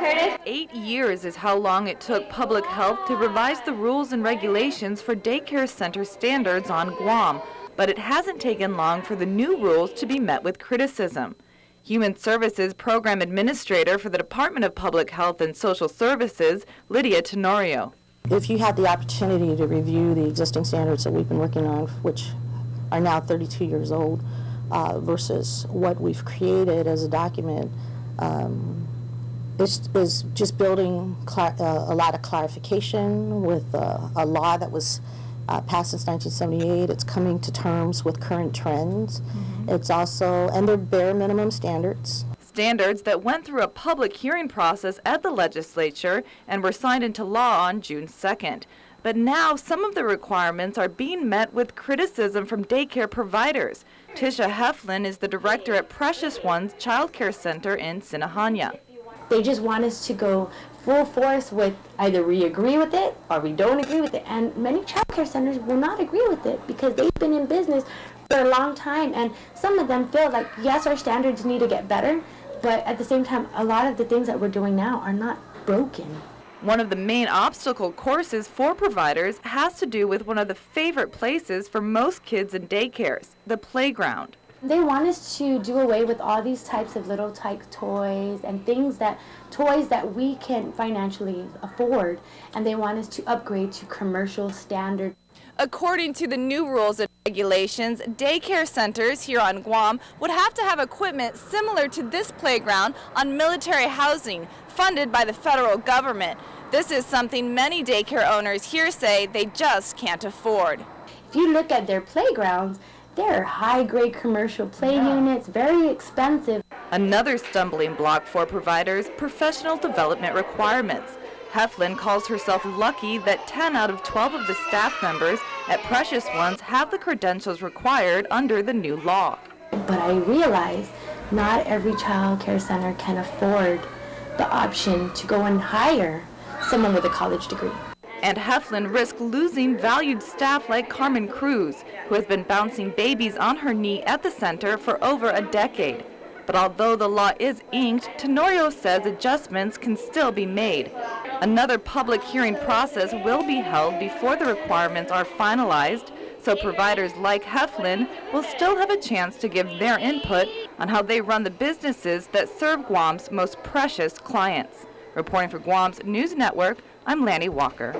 Curtis. 8 years is how long it took public health to revise the rules and regulations for daycare center standards on Guam, but it hasn't taken long for the new rules to be met with criticism. Human Services Program Administrator for the Department of Public Health and Social Services, LYDIA TENORIO. If you had the opportunity to review the existing standards that we've been working on, which are now 32 years old, versus what we've created as a document, is just building a lot of clarification with a law that was passed since 1978. It's coming to terms with current trends. It's also, and they're bare minimum standards. Standards that went through a public hearing process at the legislature and were signed into law on June 2nd. But now some of the requirements are being met with criticism from daycare providers. Tisha Heflin is the director at Precious One's Child Care Center in Sinahanya. They just want us to go full force with either we agree with it or we don't agree with it. And many child care centers will not agree with it because they've been in business for a long time. And some of them feel like, yes, our standards need to get better, but at the same time, a lot of the things that we're doing now are not broken. One of the main obstacle courses for providers has to do with one of the favorite places for most kids in daycares, the playground. They want us to do away with all these types of little type toys and toys that we can financially afford, and they want us to upgrade to commercial standard. According to the new rules and regulations, daycare centers here on Guam would have to have equipment similar to this playground on military housing funded by the federal government. This is something many daycare owners here say they just can't afford. If you look at their playgrounds, they're high-grade commercial play units, very expensive. Another stumbling block for providers, professional development requirements. Heflin calls herself lucky that 10 out of 12 of the staff members at Precious Ones have the credentials required under the new law. But I realize not every child care center can afford the option to go and hire someone with a college degree. And Heflin risks losing valued staff like Carmen Cruz, who has been bouncing babies on her knee at the center for over a decade. But although the law is inked, TENORIO says adjustments can still be made. Another public hearing process will be held before the requirements are finalized, so providers like Heflin will still have a chance to give their input on how they run the businesses that serve Guam's most precious clients. Reporting for Guam's News Network, I'm Lannie Walker.